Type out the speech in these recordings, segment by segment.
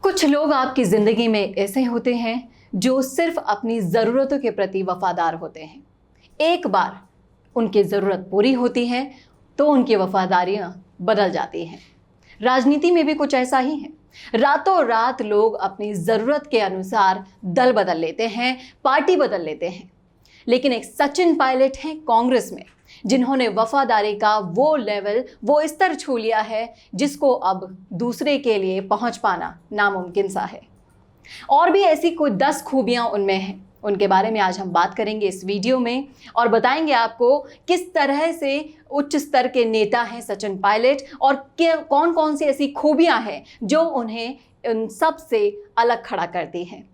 कुछ लोग आपकी ज़िंदगी में ऐसे होते हैं जो सिर्फ अपनी ज़रूरतों के प्रति वफादार होते हैं। एक बार उनकी ज़रूरत पूरी होती है तो उनकी वफादारियां बदल जाती हैं। राजनीति में भी कुछ ऐसा ही है। रातों रात लोग अपनी ज़रूरत के अनुसार दल बदल लेते हैं, पार्टी बदल लेते हैं। लेकिन एक सचिन पायलट हैं कांग्रेस में, जिन्होंने वफादारी का वो लेवल, वो स्तर छू लिया है जिसको अब दूसरे के लिए पहुंच पाना नामुमकिन सा है। और भी ऐसी कोई 10 खूबियां उनमें हैं। उनके बारे में आज हम बात करेंगे इस वीडियो में और बताएंगे आपको किस तरह से उच्च स्तर के नेता हैं सचिन पायलट और कौन कौन सी ऐसी खूबियां हैं जो उन्हें उन सब से अलग खड़ा करती हैं।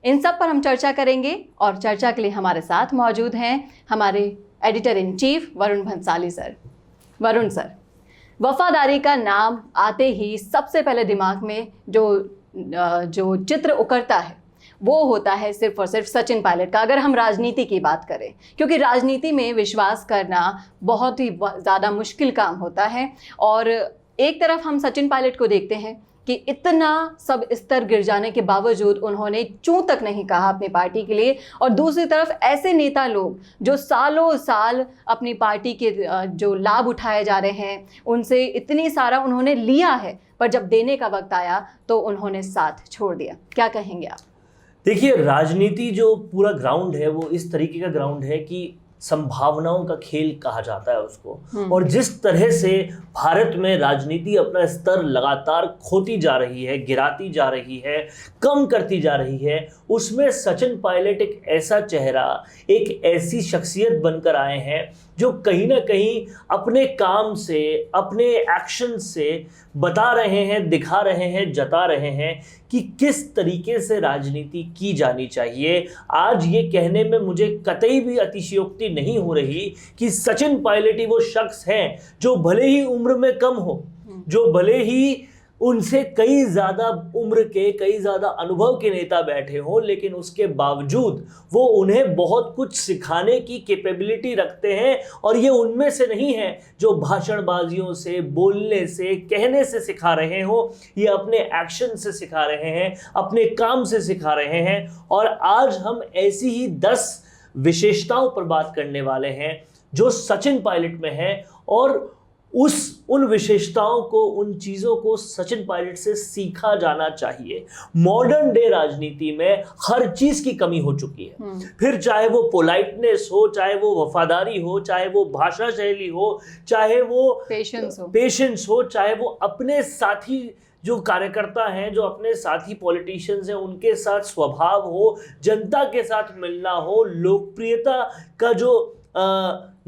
इन सब पर हम चर्चा करेंगे और चर्चा के लिए हमारे साथ मौजूद हैं हमारे editor in chief Varun Bhansali sir. Varun sir, वफादारी का नाम आते ही सबसे पहले दिमाग में जो चित्र उकरता है वो होता है सिर्फ और सिर्फ सचिन पायलट का, अगर हम राजनीति की बात करें, क्योंकि राजनीति में विश्वास करना बहुत ही ज़्यादा मुश्किल काम होता है। और एक तरफ हम सचिन पायलट को देखते हैं कि इतना सब स्तर गिर जाने के बावजूद उन्होंने चूं तक नहीं कहा अपनी पार्टी के लिए, और दूसरी तरफ ऐसे नेता लोग जो सालों साल अपनी पार्टी के जो लाभ उठाए जा रहे हैं उनसे इतनी सारा उन्होंने लिया है, पर जब देने का वक्त आया तो उन्होंने साथ छोड़ दिया। क्या कहेंगे आप? देखिए, राजनीति जो पूरा ग्राउंड है वो इस तरीके का ग्राउंड है कि संभावनाओं का खेल कहा जाता है उसको। और जिस तरह से भारत में राजनीति अपना स्तर लगातार खोती जा रही है, गिराती जा रही है, कम करती जा रही है, उसमें सचिन पायलट एक ऐसा चेहरा, एक ऐसी शख्सियत बनकर आए हैं जो कहीं ना कहीं अपने काम से, अपने एक्शन से बता रहे हैं, दिखा रहे हैं, जता रहे हैं कि किस तरीके से राजनीति की जानी चाहिए। आज ये कहने में मुझे कतई भी अतिशयोक्ति नहीं हो रही कि सचिन पायलट ही वो शख्स हैं जो भले ही उम्र में कम हो, जो भले ही उनसे कई ज़्यादा उम्र के, कई ज़्यादा अनुभव के नेता बैठे हों, लेकिन उसके बावजूद वो उन्हें बहुत कुछ सिखाने की कैपेबिलिटी रखते हैं। और ये उनमें से नहीं है जो भाषणबाजियों से, बोलने से, कहने से सिखा रहे हों, ये अपने एक्शन से सिखा रहे हैं, अपने काम से सिखा रहे हैं। और आज हम ऐसी ही 10 विशेषताओं पर बात करने वाले हैं जो सचिन पायलट में है, और उन विशेषताओं को, उन चीज़ों को सचिन पायलट से सीखा जाना चाहिए। मॉडर्न डे राजनीति में हर चीज़ की कमी हो चुकी है, फिर चाहे वो पोलाइटनेस हो, चाहे वो वफादारी हो, चाहे वो भाषा शैली हो, चाहे वो पेशेंस हो, चाहे वो अपने साथी जो कार्यकर्ता हैं, जो अपने साथी पॉलिटिशियंस हैं, उनके साथ स्वभाव हो, जनता के साथ मिलना हो, लोकप्रियता का जो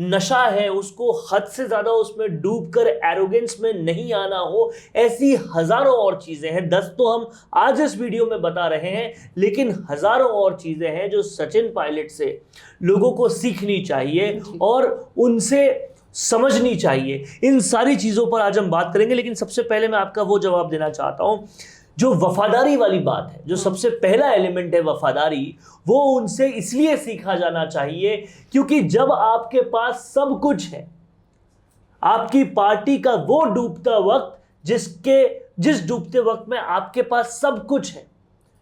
नशा है उसको हद से ज़्यादा उसमें डूबकर एरोगेंस में नहीं आना हो, ऐसी हज़ारों और चीज़ें हैं। 10 तो हम आज इस वीडियो में बता रहे हैं, लेकिन हज़ारों और चीज़ें हैं जो सचिन पायलट से लोगों को सीखनी चाहिए और उनसे समझनी चाहिए। इन सारी चीज़ों पर आज हम बात करेंगे, लेकिन सबसे पहले मैं आपका वो जवाब देना चाहता हूँ जो वफादारी वाली बात है, जो सबसे पहला एलिमेंट है वफादारी, वो उनसे इसलिए सीखा जाना चाहिए क्योंकि जब आपके पास सब कुछ है, आपकी पार्टी का वो डूबता वक्त, जिस डूबते वक्त में आपके पास सब कुछ है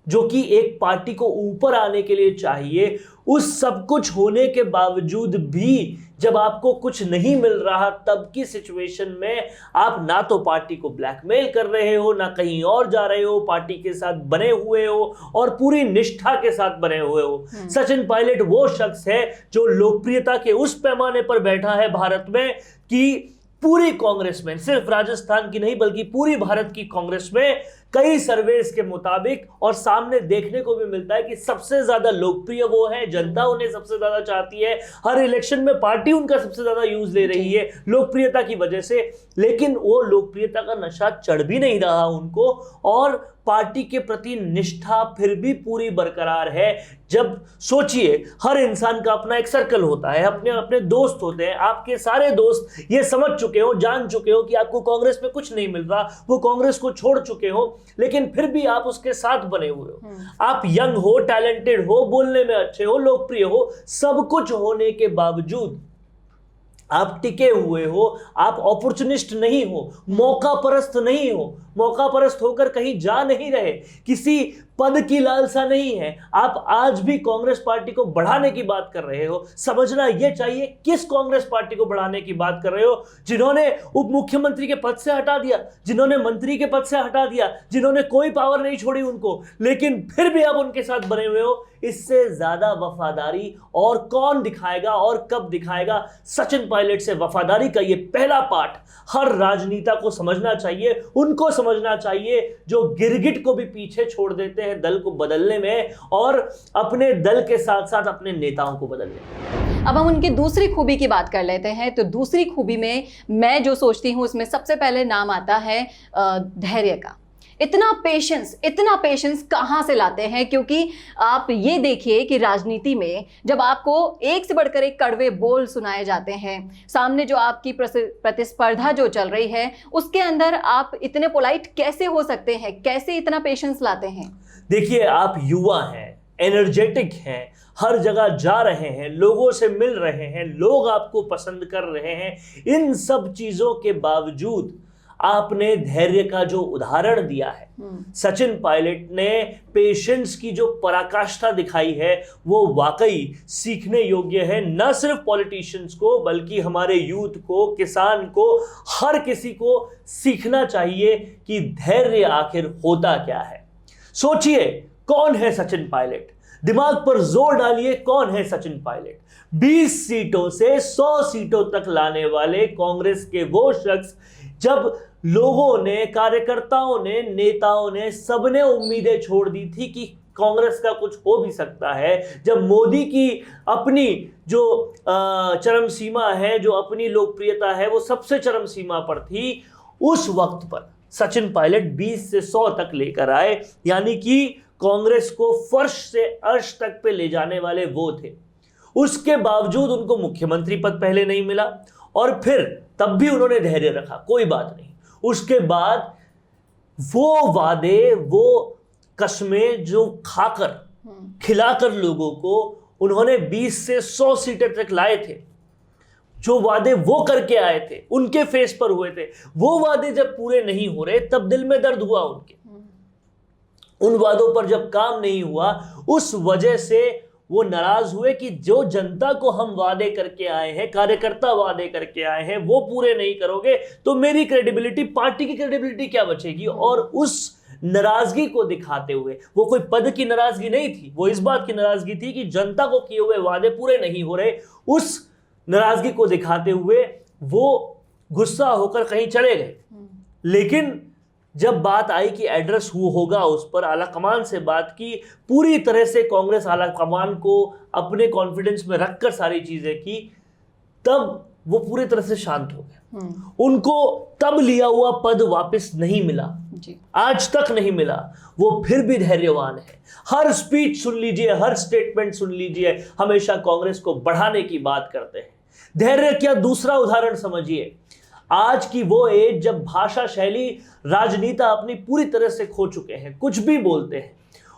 जो कि एक पार्टी को ऊपर आने के लिए चाहिए, उस सब कुछ होने के बावजूद भी जब आपको कुछ नहीं मिल रहा, तब की सिचुएशन में आप ना तो पार्टी को ब्लैकमेल कर रहे हो, ना कहीं और जा रहे हो, पार्टी के साथ बने हुए हो और पूरी निष्ठा के साथ बने हुए हो। सचिन पायलट वो शख्स है जो लोकप्रियता के उस पैमाने पर बैठा है भारत में कि पूरी कांग्रेस में, सिर्फ राजस्थान की नहीं बल्कि पूरी भारत की कांग्रेस में कई सर्वेस के मुताबिक और सामने देखने को भी मिलता है कि सबसे ज्यादा लोकप्रिय वो है, जनता उन्हें सबसे ज्यादा चाहती है, हर इलेक्शन में पार्टी उनका सबसे ज्यादा यूज ले रही है लोकप्रियता की वजह से। लेकिन वो लोकप्रियता का नशा चढ़ भी नहीं रहा उनको, और पार्टी के प्रति निष्ठा फिर भी पूरी बरकरार है। जब सोचिए, हर इंसान का अपना एक सर्कल होता है, अपने अपने दोस्त होते हैं, आपके सारे दोस्त ये समझ चुके हो, जान चुके हो कि आपको कांग्रेस में कुछ नहीं मिल रहा, वो कांग्रेस को छोड़ चुके हो, लेकिन फिर भी आप उसके साथ बने हुए हो। आप यंग हो, टैलेंटेड हो, बोलने में अच्छे हो, लोकप्रिय हो, सब कुछ होने के बावजूद आप टिके हुए हो, आप अपॉर्चुनिस्ट नहीं हो, मौका परस्त नहीं हो, मौका परस्त होकर कहीं जा नहीं रहे, किसी पद की लालसा नहीं है। आप आज भी कांग्रेस पार्टी को बढ़ाने की बात कर रहे हो। समझना यह चाहिए किस कांग्रेस पार्टी को बढ़ाने की बात कर रहे हो, जिन्होंने उप मुख्यमंत्री के पद से हटा दिया, जिन्होंने मंत्री के पद से हटा दिया, जिन्होंने कोई पावर नहीं छोड़ी उनको, लेकिन फिर भी आप उनके साथ बने हुए हो। इससे ज्यादा वफादारी और कौन दिखाएगा और कब दिखाएगा? सचिन पायलट से वफादारी का यह पहला पाठ हर राजनेता को समझना चाहिए, उनको समझना चाहिए जो गिरगिट को भी पीछे छोड़ देते हैं दल को बदलने में और अपने दल के साथ साथ अपने नेताओं को बदलने में। अब हम उनकी दूसरी खूबी की बात कर लेते हैं। तो दूसरी खूबी में मैं जो सोचती हूं उसमें सबसे पहले नाम आता है धैर्य का। इतना पेशेंस कहाँ से लाते हैं? क्योंकि आप ये देखिए कि राजनीति में जब आपको एक से बढ़कर एक कड़वे बोल सुनाए जाते हैं, सामने जो आपकी प्रतिस्पर्धा जो चल रही है उसके अंदर आप इतने पोलाइट कैसे हो सकते हैं? कैसे इतना पेशेंस लाते हैं? देखिए, आप युवा हैं, एनर्जेटिक हैं, हर जगह जा रहे हैं, लोगों से मिल रहे हैं, लोग आपको पसंद कर रहे हैं। इन सब चीजों के बावजूद आपने धैर्य का जो उदाहरण दिया है, सचिन पायलट ने पेशेंस की जो पराकाष्ठा दिखाई है, वो वाकई सीखने योग्य है। न सिर्फ पॉलिटिशियंस को बल्कि हमारे यूथ को, किसान को, हर किसी को सीखना चाहिए कि धैर्य आखिर होता क्या है। सोचिए, कौन है सचिन पायलट? दिमाग पर जोर डालिए, कौन है सचिन पायलट? 20 सीटों से 100 सीटों तक लाने वाले कांग्रेस के वो शख्स, जब लोगों ने, कार्यकर्ताओं ने, नेताओं ने, सबने उम्मीदें छोड़ दी थी कि कांग्रेस का कुछ हो भी सकता है, जब मोदी की अपनी जो चरम सीमा है, जो अपनी लोकप्रियता है, वो सबसे चरम सीमा पर थी, उस वक्त पर सचिन पायलट 20 से 100 तक लेकर आए। यानी कि कांग्रेस को फर्श से अर्श तक पे ले जाने वाले वो थे। उसके बावजूद उनको मुख्यमंत्री पद पहले नहीं मिला और फिर तब भी उन्होंने धैर्य रखा, कोई बात नहीं। उसके बाद वो वादे, वो कस्में जो खाकर, खिलाकर लोगों को उन्होंने 20 से 100 सीटें तक लाए थे, जो वादे वो करके आए थे, उनके फेस पर हुए थे, वो वादे जब पूरे नहीं हो रहे तब दिल में दर्द हुआ उनके। उन वादों पर जब काम नहीं हुआ, उस वजह से वो नाराज हुए कि जो जनता को हम वादे करके आए हैं, कार्यकर्ता वादे करके आए हैं, वो पूरे नहीं करोगे तो मेरी क्रेडिबिलिटी, पार्टी की क्रेडिबिलिटी क्या बचेगी? और उस नाराजगी को दिखाते हुए, वो कोई पद की नाराजगी नहीं थी, वो इस बात की नाराजगी थी कि जनता को किए हुए वादे पूरे नहीं हो रहे। उस नाराजगी को दिखाते हुए वो गुस्सा होकर कहीं चले गए। लेकिन जब बात आई कि एड्रेस होगा उस पर, आला कमान से बात की, पूरी तरह से कांग्रेस आला कमान को अपने कॉन्फिडेंस में रखकर सारी चीजें की, तब वो पूरी तरह से शांत हो गए। उनको तब लिया हुआ पद वापस नहीं मिला जी। आज तक नहीं मिला। वो फिर भी धैर्यवान है। हर स्पीच सुन लीजिए, हर स्टेटमेंट सुन लीजिए, हमेशा कांग्रेस को बढ़ाने की बात करते हैं। धैर्य क्या, दूसरा उदाहरण समझिए। आज की वो एज जब भाषा शैली, राजनीता अपनी पूरी तरह से खो चुके हैं, कुछ भी बोलते हैं,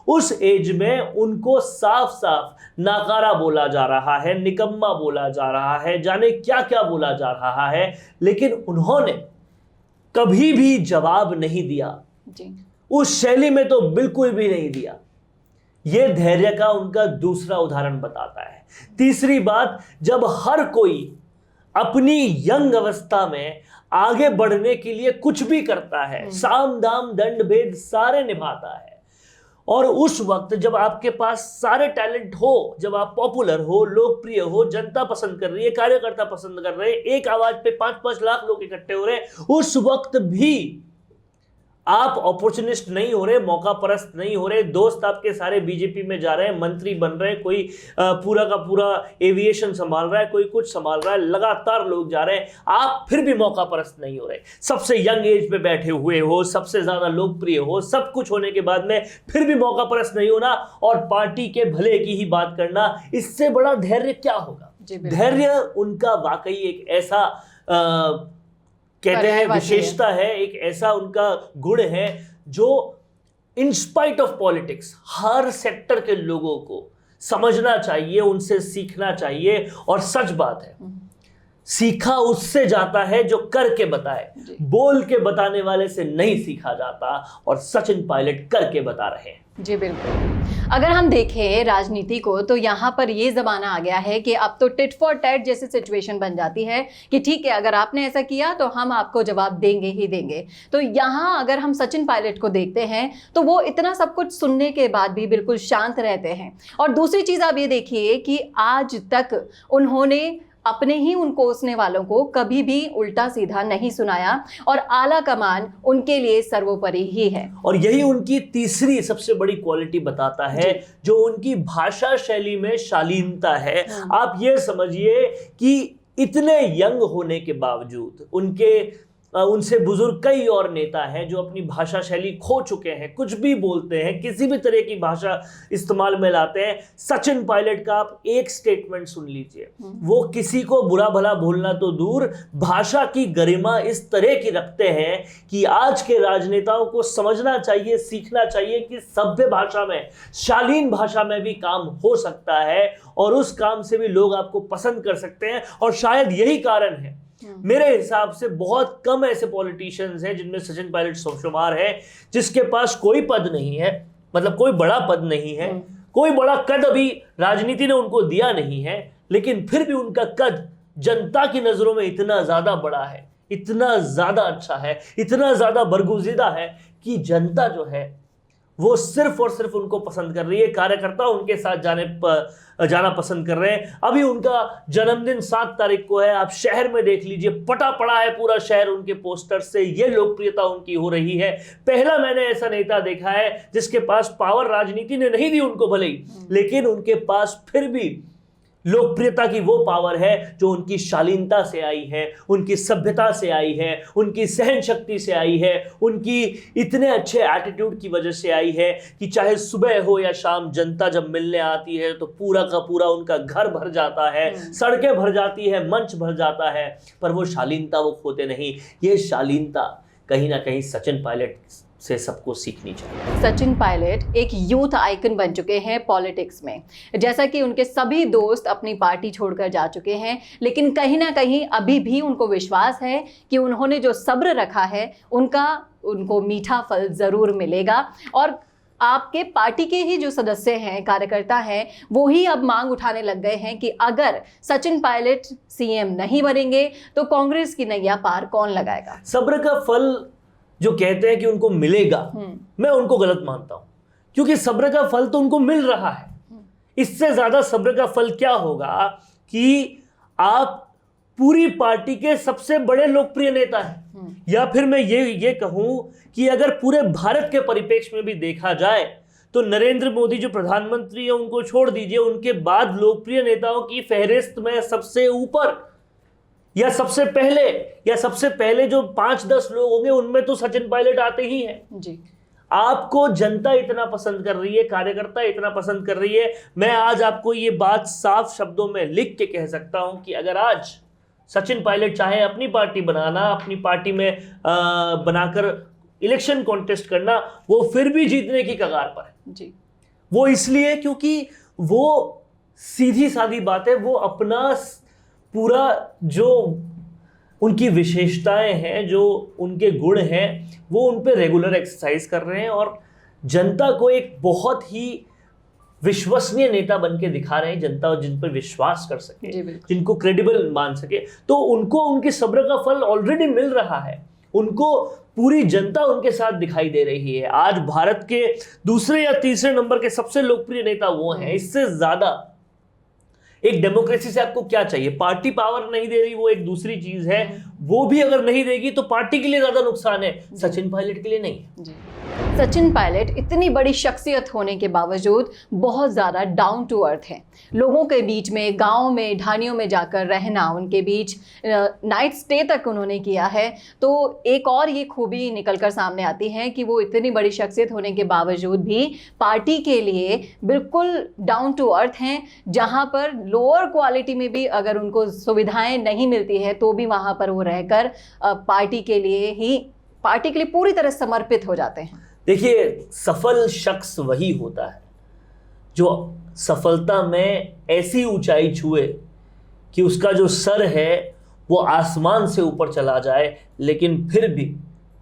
उस एज में उनको साफ साफ नाकारा बोला जा रहा है, निकम्मा बोला जा रहा है, जाने क्या क्या बोला जा रहा है, लेकिन उन्होंने कभी भी जवाब नहीं दिया जी। उस शैली में तो बिल्कुल भी नहीं दिया। यह धैर्य का उनका दूसरा उदाहरण बताता है। तीसरी बात, जब हर कोई अपनी यंग अवस्था में आगे बढ़ने के लिए कुछ भी करता है, साम दाम दंड भेद सारे निभाता है, और उस वक्त जब आपके पास सारे टैलेंट हो, जब आप पॉपुलर हो, लोकप्रिय हो, जनता पसंद कर रही है, कार्यकर्ता पसंद कर रहे हैं, एक आवाज पे 5-5 लाख लोग इकट्ठे हो रहे हैं, उस वक्त भी आप अपॉर्चुनिस्ट नहीं हो रहे, मौका परस्त नहीं हो रहे। दोस्त आपके सारे बीजेपी में जा रहे हैं, मंत्री बन रहे हैं, कोई पूरा का पूरा एविएशन संभाल रहा है, कोई कुछ संभाल रहा है, लगातार लोग जा रहे हैं, आप फिर भी मौका परस्त नहीं हो रहे। सबसे यंग एज पे बैठे हुए हो, सबसे ज्यादा लोकप्रिय हो, सब कुछ होने के बाद में फिर भी मौका परस्त नहीं होना और पार्टी के भले की ही बात करना, इससे बड़ा धैर्य क्या होगा? धैर्य उनका वाकई एक ऐसा कहते हैं विशेषता है, एक ऐसा उनका गुण है जो in spite of politics her sector के लोगों को समझना चाहिए, उनसे सीखना चाहिए। और सच बात है, सीखा उससे जाता है जो करके बताए, बोल के बताने वाले से नहीं सीखा जाता, और सचिन पायलट करके बता रहे हैं। जी बिल्कुल। अगर हम देखें राजनीति को तो यहाँ पर ये ज़माना आ गया है कि अब तो टिट फॉर टैट जैसी सिचुएशन बन जाती है कि ठीक है, अगर आपने ऐसा किया तो हम आपको जवाब देंगे ही देंगे। तो यहाँ अगर हम सचिन पायलट को देखते हैं तो वो इतना सब कुछ सुनने के बाद भी बिल्कुल शांत रहते हैं। और दूसरी चीज़ आप ये देखिए कि आज तक उन्होंने अपने ही उन कोसने वालों को कभी भी उल्टा सीधा नहीं सुनाया, और आला कमान उनके लिए सर्वोपरि ही है। और यही उनकी तीसरी सबसे बड़ी क्वालिटी बताता है, जो उनकी भाषा शैली में शालीनता है। आप ये समझिए कि इतने यंग होने के बावजूद उनसे बुजुर्ग कई और नेता हैं जो अपनी भाषा शैली खो चुके हैं, कुछ भी बोलते हैं, किसी भी तरह की भाषा इस्तेमाल में लाते हैं। सचिन पायलट का आप एक स्टेटमेंट सुन लीजिए, वो किसी को बुरा भला बोलना तो दूर, भाषा की गरिमा इस तरह की रखते हैं कि आज के राजनेताओं को समझना चाहिए, सीखना चाहिए कि सभ्य भाषा में, शालीन भाषा में भी काम हो सकता है, और उस काम से भी लोग आपको पसंद कर सकते हैं। और शायद यही कारण है, मेरे हिसाब से बहुत कम ऐसे पॉलिटिशियंस हैं जिनमें सचिन पायलट शुमार है, जिसके पास कोई पद नहीं है, मतलब कोई बड़ा पद नहीं है, कोई बड़ा कद अभी राजनीति ने उनको दिया नहीं है, लेकिन फिर भी उनका कद जनता की नजरों में इतना ज्यादा बड़ा है, इतना ज्यादा अच्छा है, इतना ज्यादा बरगुजीदा है कि जनता जो है वो सिर्फ और सिर्फ उनको पसंद कर रही है। कार्यकर्ता उनके साथ जाना पसंद कर रहे हैं। अभी उनका जन्मदिन 7 तारीख को है, आप शहर में देख लीजिए, पटा पड़ा है पूरा शहर उनके पोस्टर से। ये लोकप्रियता उनकी हो रही है। पहला मैंने ऐसा नेता देखा है जिसके पास पावर राजनीति ने नहीं दी उनको भले ही, लेकिन उनके पास फिर भी लोकप्रियता की वो पावर है जो उनकी शालीनता से आई है, उनकी सभ्यता से आई है, उनकी सहन शक्ति से आई है, उनकी इतने अच्छे एटीट्यूड की वजह से आई है कि चाहे सुबह हो या शाम, जनता जब मिलने आती है तो पूरा का पूरा उनका घर भर जाता है, सड़कें भर जाती है, मंच भर जाता है, पर वो शालीनता वो खोते नहीं। ये शालीनता कहीं ना कहीं सचिन पायलट से सबको सीखनी चाहिए। सचिन पायलट एक यूथ आइकन बन चुके हैं पॉलिटिक्स में। जैसा कि उनके सभी दोस्त अपनी पार्टी छोड़कर जा चुके हैं, लेकिन कहीं ना कहीं अभी भी उनको विश्वास है कि उन्होंने जो सब्र रखा है उनको मीठा फल जरूर मिलेगा। और आपके पार्टी के ही जो सदस्य हैं, कार्यकर्ता हैं, वो ही अब मांग उठाने लग गए हैं कि अगर सचिन पायलट सीएम नहीं बनेंगे तो कांग्रेस की नैया पार कौन लगाएगा। सब्र का फल जो कहते हैं कि उनको मिलेगा, मैं उनको गलत मानता हूं, क्योंकि सब्र का फल तो उनको मिल रहा है। इससे ज्यादा सब्र का फल क्या होगा कि आप पूरी पार्टी के सबसे बड़े लोकप्रिय नेता हैं, या फिर मैं ये कहूं कि अगर पूरे भारत के परिप्रेक्ष्य में भी देखा जाए तो नरेंद्र मोदी जो प्रधानमंत्री है उनको छोड़ दीजिए, उनके बाद लोकप्रिय नेताओं की फहरिस्त में सबसे ऊपर या सबसे पहले जो 5-10 लोग होंगे उनमें तो सचिन पायलट आते ही हैं जी। आपको जनता इतना पसंद कर रही है, कार्यकर्ता इतना पसंद कर रही है। मैं आज आपको ये बात साफ शब्दों में लिख के कह सकता हूं कि अगर आज सचिन पायलट चाहे अपनी पार्टी बनाना, अपनी पार्टी में बनाकर इलेक्शन कॉन्टेस्ट करना, वो फिर भी जीतने की कगार पर है जी। वो इसलिए क्योंकि वो सीधी सादी बात है, वो अपना पूरा जो उनकी विशेषताएं हैं, जो उनके गुण हैं, वो उन पे रेगुलर एक्सरसाइज कर रहे हैं और जनता को एक बहुत ही विश्वसनीय नेता बन के दिखा रहे हैं। जनता जिन पर विश्वास कर सके, जिनको क्रेडिबल मान सके, तो उनको उनके सब्र का फल ऑलरेडी मिल रहा है। उनको पूरी जनता उनके साथ दिखाई दे रही है। आज भारत के दूसरे या तीसरे नंबर के सबसे लोकप्रिय नेता वो हैं। इससे ज्यादा एक डेमोक्रेसी से आपको क्या चाहिए? पार्टी पावर नहीं दे रही, वो एक दूसरी चीज है, वो भी अगर नहीं देगी तो पार्टी के लिए ज्यादा नुकसान है, सचिन पायलट के लिए नहीं। जी। सचिन पायलट इतनी बड़ी शख्सियत होने के बावजूद बहुत ज़्यादा डाउन टू अर्थ हैं। लोगों के बीच में, गाँव में, ढानियों में जाकर रहना, उनके बीच नाइट स्टे तक उन्होंने किया है। तो एक और ये खूबी निकलकर सामने आती है कि वो इतनी बड़ी शख्सियत होने के बावजूद भी पार्टी के लिए बिल्कुल डाउन टू अर्थ हैं। जहाँ पर लोअर क्वालिटी में भी अगर उनको सुविधाएं नहीं मिलती है तो भी वहाँ पर वो रहकर पार्टी के लिए पूरी तरह समर्पित हो जाते हैं। देखिए, सफल शख्स वही होता है जो सफलता में ऐसी ऊंचाई छुए कि उसका जो सर है वो आसमान से ऊपर चला जाए लेकिन फिर भी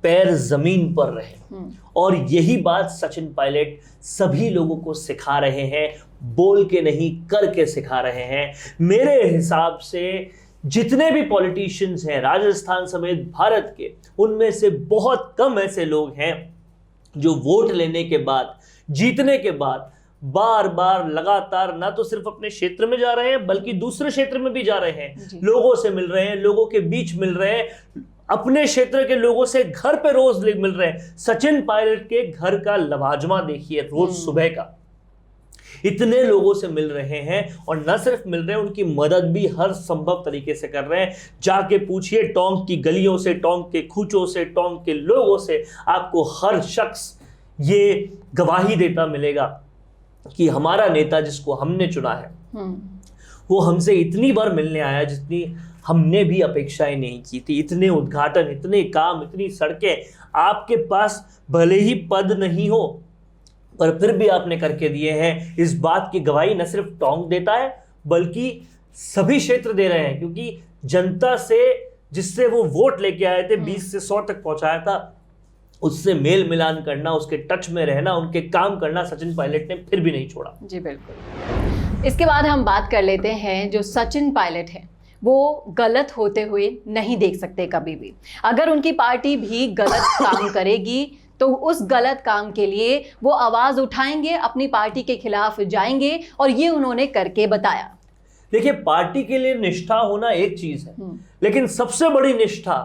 पैर जमीन पर रहे। और यही बात सचिन पायलट सभी लोगों को सिखा रहे हैं, बोल के नहीं करके सिखा रहे हैं। मेरे हिसाब से जितने भी पॉलिटिशियंस हैं राजस्थान समेत भारत के, उनमें से बहुत कम ऐसे लोग हैं जो वोट लेने के बाद, जीतने के बाद बार बार लगातार ना तो सिर्फ अपने क्षेत्र में जा रहे हैं बल्कि दूसरे क्षेत्र में भी जा रहे हैं, लोगों से मिल रहे हैं, लोगों के बीच मिल रहे हैं, अपने क्षेत्र के लोगों से घर पे रोज मिल रहे हैं। सचिन पायलट के घर का लवाजमा देखिए, रोज सुबह का इतने लोगों से मिल रहे हैं, और न सिर्फ मिल रहे हैं, उनकी मदद भी हर संभव तरीके से कर रहे हैं। जाके पूछिए टोंक की गलियों से, टोंक के खूचों से, टोंक के लोगों से, आपको हर शख्स ये गवाही देता मिलेगा कि हमारा नेता जिसको हमने चुना है वो हमसे इतनी बार मिलने आया जितनी हमने भी अपेक्षाएं नहीं की थी। इतने उद्घाटन, इतने काम, इतनी सड़कें आपके पास भले ही पद नहीं हो पर फिर भी आपने करके दिए हैं। इस बात की गवाही न सिर्फ टोंक देता है बल्कि सभी क्षेत्र दे रहे हैं, क्योंकि जनता से जिससे वो वोट लेके आए थे 20 से 100 तक पहुंचाया था, उससे मेल मिलान करना, उसके टच में रहना, उनके काम करना सचिन पायलट ने फिर भी नहीं छोड़ा। जी बिल्कुल। इसके बाद हम बात कर लेते हैं, जो सचिन पायलट है वो गलत होते हुए नहीं देख सकते कभी भी। अगर उनकी पार्टी भी गलत काम करेगी तो उस गलत काम के लिए वो आवाज उठाएंगे, अपनी पार्टी के खिलाफ जाएंगे, और ये उन्होंने करके बताया। देखिए, पार्टी के लिए निष्ठा होना एक चीज है, लेकिन सबसे बड़ी निष्ठा,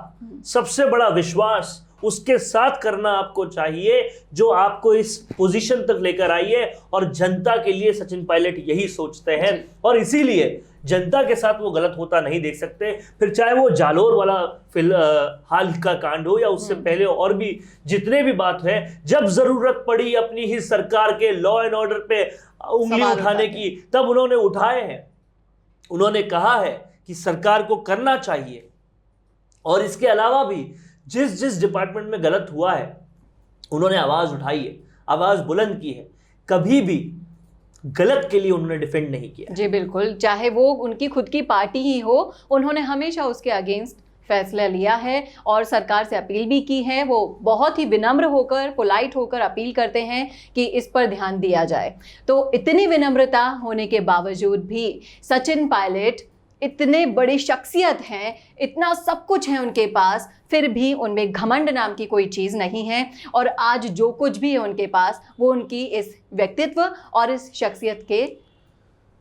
सबसे बड़ा विश्वास उसके साथ करना आपको चाहिए जो आपको इस पोजीशन तक लेकर आई है। और जनता के लिए सचिन पायलट यही सोचते हैं, और इसीलिए जनता के साथ वो गलत होता नहीं देख सकते। फिर चाहे वो जालोर वाला हाल का कांड हो या उससे पहले और भी जितने भी बात है, जब जरूरत पड़ी अपनी ही सरकार के लॉ एंड ऑर्डर पे उंगली उठाने की, तब उन्होंने उठाए हैं। उन्होंने कहा है कि सरकार को करना चाहिए, और इसके अलावा भी जिस जिस डिपार्टमेंट में गलत हुआ है उन्होंने आवाज उठाई है, आवाज बुलंद की है। कभी भी गलत के लिए उन्होंने डिफेंड नहीं किया। जी बिल्कुल, चाहे वो उनकी खुद की पार्टी ही हो, उन्होंने हमेशा उसके अगेंस्ट फैसला लिया है और सरकार से अपील भी की है। वो बहुत ही विनम्र होकर, पोलाइट होकर अपील करते हैं कि इस पर ध्यान दिया जाए। तो इतनी विनम्रता होने के बावजूद भी सचिन पायलट इतने बड़ी शख्सियत हैं, इतना सब कुछ है उनके पास, फिर भी उनमें घमंड नाम की कोई चीज़ नहीं है। और आज जो कुछ भी है उनके पास, वो उनकी इस व्यक्तित्व और इस शख्सियत के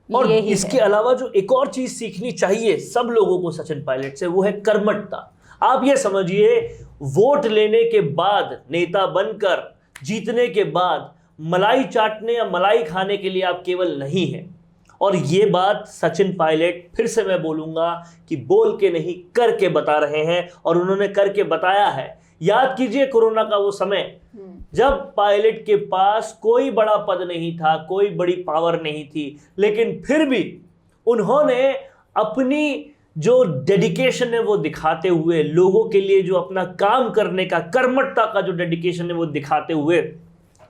और लिए ही इसके है। अलावा जो एक और चीज सीखनी चाहिए सब लोगों को सचिन पायलट से, वो है कर्मठता। आप ये समझिए, वोट लेने के बाद, नेता बनकर जीतने के बाद मलाई चाटने या मलाई खाने के लिए आप केवल नहीं हैं। और ये बात सचिन पायलट, फिर से मैं बोलूंगा कि बोल के नहीं करके बता रहे हैं, और उन्होंने करके बताया है। याद कीजिए कोरोना का वो समय जब पायलट के पास कोई बड़ा पद नहीं था, कोई बड़ी पावर नहीं थी, लेकिन फिर भी उन्होंने अपनी जो डेडिकेशन है वो दिखाते हुए, लोगों के लिए जो अपना काम करने का, कर्मठता का जो डेडिकेशन है वो दिखाते हुए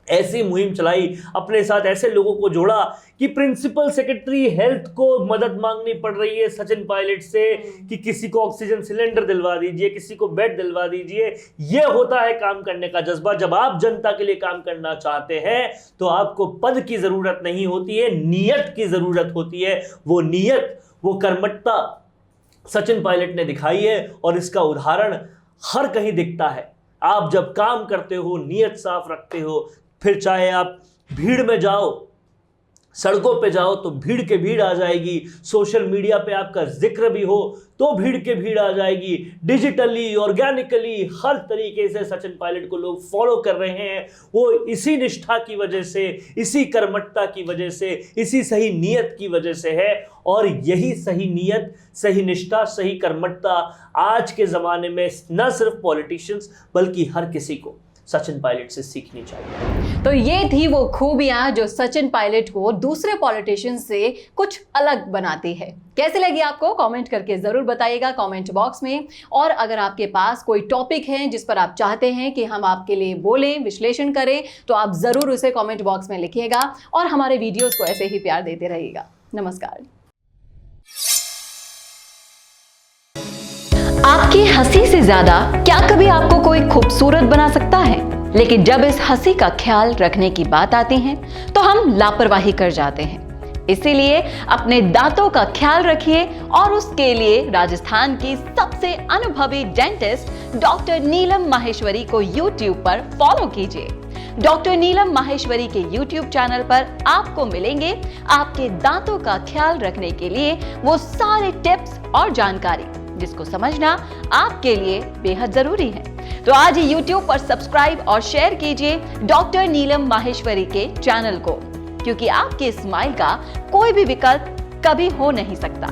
ऐसी मुहिम चलाई, अपने साथ ऐसे लोगों को जोड़ा कि प्रिंसिपल सेक्रेटरी हेल्थ को मदद मांगनी पड़ रही है सचिन पायलट से कि किसी को ऑक्सीजन सिलेंडर दिलवा दीजिए, किसी को बेड दिलवा दीजिए। ये होता है काम करने का जज्बा। जब आप जनता के लिए काम करना चाहते हैं तो आपको पद की जरूरत नहीं होती है, नियत की जरूरत होती है। वो नियत, वो कर्मठता सचिन पायलट ने दिखाई है, और इसका उदाहरण हर कहीं दिखता है। आप जब काम करते हो, नियत साफ रखते हो, फिर चाहे आप भीड़ में जाओ, सड़कों पे जाओ तो भीड़ के भीड़ आ जाएगी, सोशल मीडिया पे आपका जिक्र भी हो तो भीड़ के भीड़ आ जाएगी, डिजिटली, ऑर्गेनिकली, हर तरीके से सचिन पायलट को लोग फॉलो कर रहे हैं। वो इसी निष्ठा की वजह से, इसी कर्मठता की वजह से, इसी सही नियत की वजह से है। और यही सही नियत, सही निष्ठा, सही कर्मठता आज के ज़माने में न सिर्फ पॉलिटिशियंस बल्कि हर किसी को सचिन पायलट से सीखनी चाहिए। तो ये थी वो खूबियां जो सचिन पायलट को दूसरे पॉलिटिशियंस से कुछ अलग बनाती है। कैसे लगी आपको, कमेंट करके जरूर बताइएगा कमेंट बॉक्स में। और अगर आपके पास कोई टॉपिक है जिस पर आप चाहते हैं कि हम आपके लिए बोलें, विश्लेषण करें, तो आप जरूर उसे कमेंट बॉक्स में लिखिएगा और हमारे वीडियोस को ऐसे ही प्यार देते रहिएगा। नमस्कार। आपकी हंसी से ज्यादा क्या कभी आपको कोई खूबसूरत बना सकता है? लेकिन जब इस हंसी का ख्याल रखने की बात आती है तो हम लापरवाही कर जाते हैं। इसीलिए अपने दांतों का ख्याल रखिए और उसके लिए राजस्थान की सबसे अनुभवी डेंटिस्ट डॉक्टर नीलम माहेश्वरी को YouTube पर फॉलो कीजिए। डॉक्टर नीलम माहेश्वरी के YouTube चैनल पर आपको मिलेंगे आपके दांतों का ख्याल रखने के लिए वो सारे टिप्स और जानकारी जिसको समझना आपके लिए बेहद जरूरी है। तो आज ही YouTube पर सब्सक्राइब और शेयर कीजिए डॉक्टर नीलम माहेश्वरी के चैनल को, क्योंकि आपके स्माइल का कोई भी विकल्प कभी हो नहीं सकता।